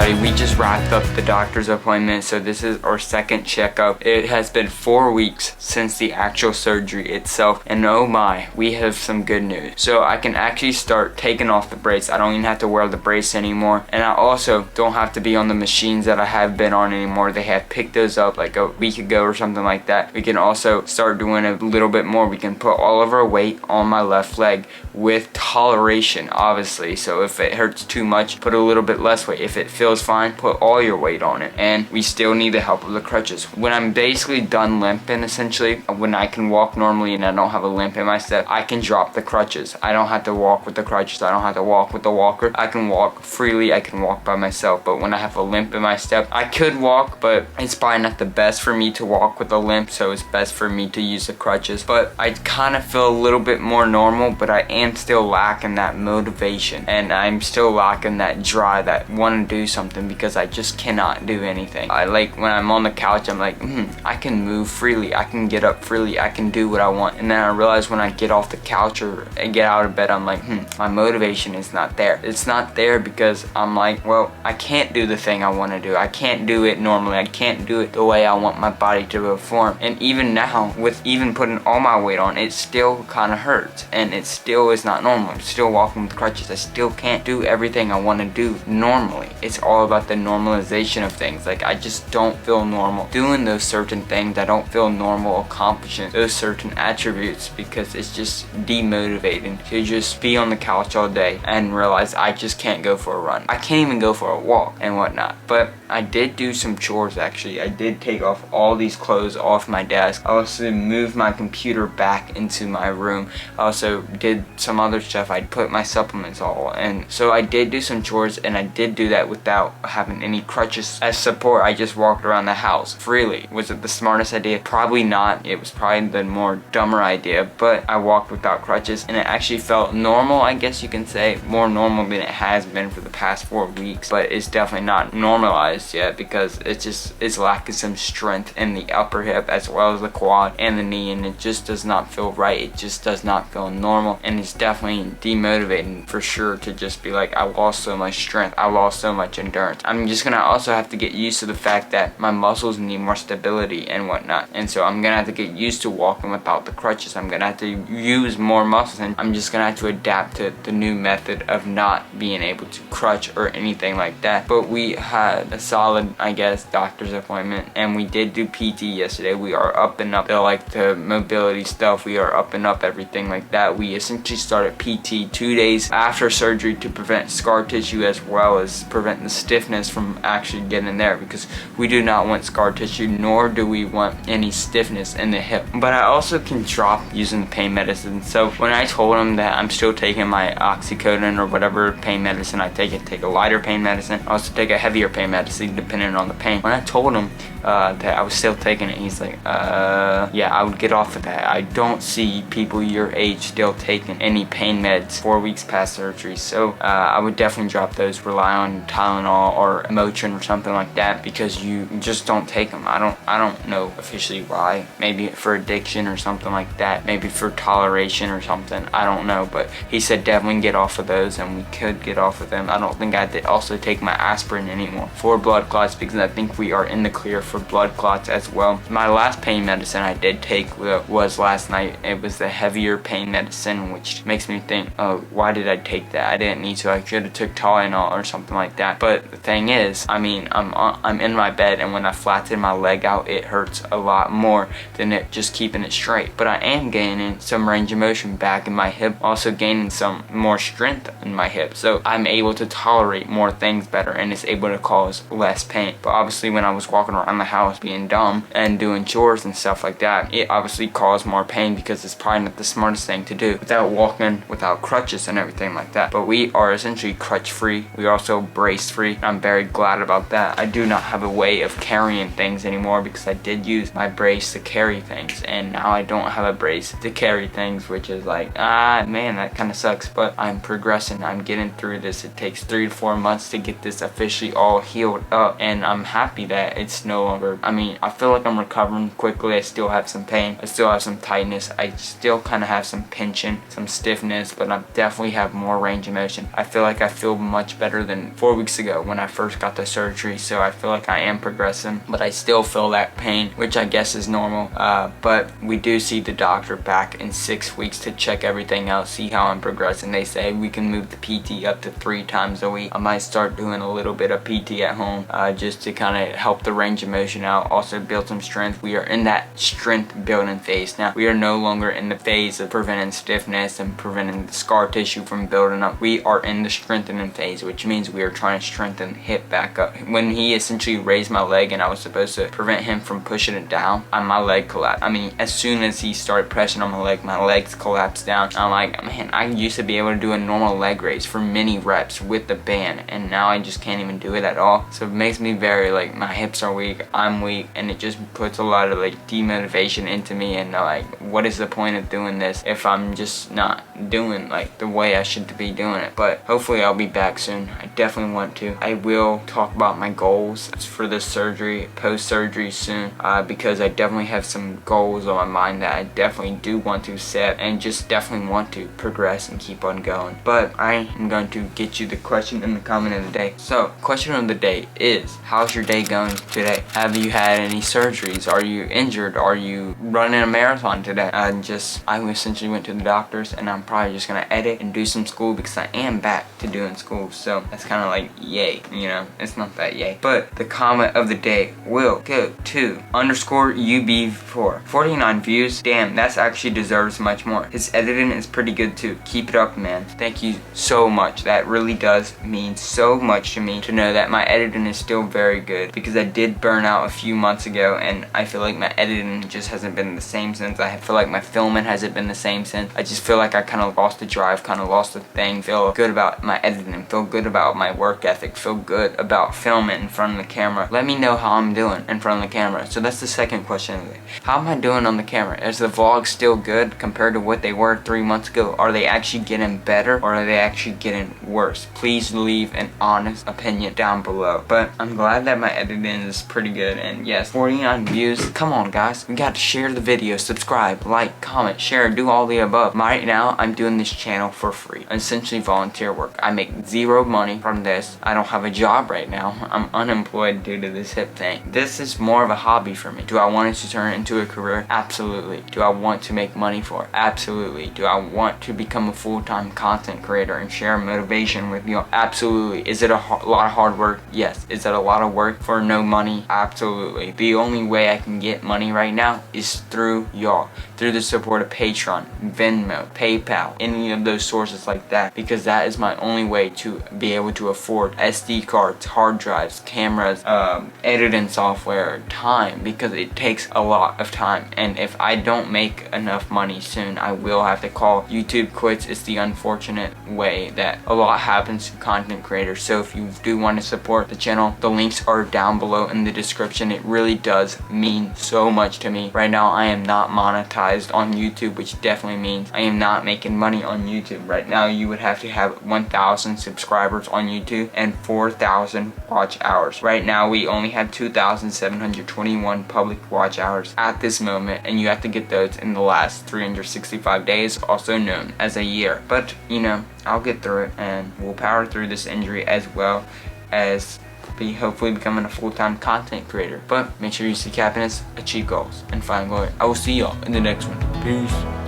everybody, we just wrapped up the doctor's appointment, so this is our second checkup. It has been 4 weeks since the actual surgery itself, and oh my, we have some good news. So I can actually start taking off the brace. I don't even have to wear the brace anymore, and I also don't have to be on the machines that I have been on anymore. They have picked those up like a week ago or something like that. We can also start doing a little bit more. We can put all of our weight on my left leg with toleration, obviously. So if it hurts too much, put a little bit less weight. If it feels fine, put all your weight on it. And we still need the help of the crutches. When I'm basically done limping, essentially, when I can walk normally and I don't have a limp in my step, I can drop the crutches. I don't have to walk with the crutches. I don't have to walk with the walker. I can walk freely. I can walk by myself. But when I have a limp in my step, I could walk, but it's probably not the best for me to walk with a limp, so it's best for me to use the crutches. But I kind of feel a little bit more normal, but I am still lacking that motivation, and I'm still lacking that drive, that want to do something, because I just cannot do anything. I like when I'm on the couch, I'm like, I can move freely, I can get up freely, I can do what I want. And then I realize when I get off the couch or get out of bed, I'm like, my motivation is not there. It's not there because I'm like, well, I can't do the thing I want to do. I can't do it normally. I can't do it the way I want my body to perform. And even now, with even putting all my weight on, it still kind of hurts, and it still is not normal. I'm still walking with crutches. I still can't do everything I want to do normally. It's all about the normalization of things. Like, I just don't feel normal doing those certain things. I don't feel normal accomplishing those certain attributes, because it's just demotivating to just be on the couch all day and realize I just can't go for a run. I can't even go for a walk and whatnot. But I did do some chores, actually. I did take off all these clothes off my desk. I also moved my computer back into my room. I also did some other stuff. I put my supplements all, and so I did do some chores, and I did do that without having any crutches as support. I just walked around the house freely. Was it the smartest idea? Probably not. It was probably the more dumber idea, but I walked without crutches, and it actually felt normal, I guess you can say. More normal than it has been for the past 4 weeks, but it's definitely not normalized yet, because it's lacking some strength in the upper hip as well as the quad and the knee, and it just does not feel right. It just does not feel normal, and it's definitely demotivating for sure to just be like, I lost so much strength, I lost so much endurance. I'm just gonna also have to get used to the fact that my muscles need more stability and whatnot, and so I'm gonna have to get used to walking without the crutches. I'm gonna have to use more muscles, and I'm just gonna have to adapt to the new method of not being able to crutch or anything like that. But we had a solid, I guess, doctor's appointment, and we did do PT yesterday. We are up and up the mobility stuff. We are up and up everything like that. We essentially started PT 2 days after surgery to prevent scar tissue, as well as prevent the stiffness from actually getting there, because we do not want scar tissue, nor do we want any stiffness in the hip. But I also can drop using the pain medicine. So when I told him that I'm still taking my oxycodone or whatever pain medicine I take a lighter pain medicine. I also take a heavier pain medicine depending on the pain. When I told him that I was still taking it, he's like, yeah, I would get off of that. I don't see people your age still taking any pain meds 4 weeks past surgery. So I would definitely drop those, rely on Tylenol or Motrin or something like that, because you just don't take them. I don't know officially why. Maybe for addiction or something like that. Maybe for toleration or something. I don't know, but he said definitely get off of those, and we could get off of them. I don't think I had to also take my aspirin anymore for blood clots, because I think we are in the clear for blood clots as well. My last pain medicine I did take was last night. It was the heavier pain medicine, which makes me think, oh, why did I take that? I didn't need to. I could have took Tylenol or something like that. But the thing is, I mean, I'm in my bed, and when I flatten my leg out, it hurts a lot more than it just keeping it straight. But I am gaining some range of motion back in my hip, also gaining some more strength in my hip, so I'm able to tolerate more things better, and it's able to cause less pain. But obviously when I was walking around the house being dumb and doing chores and stuff like that, it obviously caused more pain, because it's probably not the smartest thing to do without walking without crutches and everything like that. But we are essentially crutch free. We are also brace free. I'm very glad about that. I do not have a way of carrying things anymore, because I did use my brace to carry things, and now I don't have a brace to carry things, which is like, man, that kind of sucks. But I'm progressing. I'm getting through this. It takes 3 to 4 months to get this officially all healed healed up, and I'm happy that it's no longer, I mean, I feel like I'm recovering quickly. I still have some pain, I still have some tightness, I still kind of have some pinching, some stiffness, but I definitely have more range of motion. I feel like I feel much better than 4 weeks ago when I first got the surgery, so I feel like I am progressing, but I still feel that pain, which I guess is normal. But we do see the doctor back in 6 weeks to check everything out, see how I'm progressing. They say we can move the PT up to 3 times a week. I might start doing a little bit of PT at home, just to kind of help the range of motion out, also build some strength. We are in that strength building phase now. We are no longer in the phase of preventing stiffness and preventing the scar tissue from building up. We are in the strengthening phase, which means we are trying to strengthen hip back up. When he essentially raised my leg and I was supposed to prevent him from pushing it down, my leg collapsed. I mean, as soon as he started pressing on my legs collapsed down. I'm like, man, I used to be able to do a normal leg raise for many reps with the band, and now I just can't even do it at all. So it makes me very, like, my hips are weak, I'm weak, and it just puts a lot of, like, demotivation into me, and like, what is the point of doing this if I'm just not doing, like, the way I should be doing it? But hopefully I'll be back soon. I definitely want to. I will talk about my goals for this surgery, post-surgery soon, because I definitely have some goals on my mind that I definitely do want to set, and just definitely want to progress and keep on going. But I am going to get you the question in the comment of the day. So, question of the day is, how's your day going today? Have you had any surgeries? Are you injured? Are you running a marathon today? I essentially went to the doctors, and I'm probably just gonna edit and do some school because I am back to doing school. So that's kind of like yay, you know, it's not that yay. But the comment of the day will go to _UB4. 49 views. Damn, that's actually deserves much more. His editing is pretty good too. Keep it up, man. Thank you so much. That really does mean so much to me to know that my editing is still very good, because I did burn out a few months ago, and I feel like my editing just hasn't been the same since. I feel like my filming hasn't been the same since. I just feel like I kind of lost the drive, kind of lost the thing. Feel good about my editing, feel good about my work ethic, feel good about filming in front of the camera. Let me know how I'm doing in front of the camera. So that's the second question of the day. How am I doing on the camera? Is the vlog still good compared to what they were 3 months ago? Are they actually getting better, or are they actually getting worse? Please leave an honest opinion down below. But I'm glad that my editing is pretty good, and yes, 49 views. Come on, guys, we got to share the video, subscribe, like, comment, share, do all the above. Right now, I'm doing this channel for free, essentially volunteer work. I make zero money from this. I don't have a job right now. I'm unemployed due to this hip thing. This is more of a hobby for me. Do I want it to turn into a career? Absolutely. Do I want to make money for it? Absolutely. Do I want to become a full-time content creator and share motivation with you? Absolutely. Is it a lot of hard work? Yes. Is it a lot of work for no money? Absolutely. The only way I can get money right now is through y'all, through the support of Patreon, Venmo, PayPal, any of those sources like that, because that is my only way to be able to afford SD cards, hard drives, cameras, editing software, time, because it takes a lot of time, and if I don't make enough money soon, I will have to call YouTube quits. It's the unfortunate way that a lot happens to content creators. So if you do want to support the channel, the links are down below in the description. It really does mean so much to me. Right now, I am not monetized on YouTube, which definitely means I am not making money on YouTube. Right now, you would have to have 1,000 subscribers on YouTube and 4,000 watch hours. Right now, we only have 2,721 public watch hours at this moment, and you have to get those in the last 365 days, also known as a year. But, you know, I'll get through it, and we'll power through this injury as well as hopefully becoming a full-time content creator. But make sure you seek happiness, achieve goals, and find glory. I will see y'all in the next one. Peace.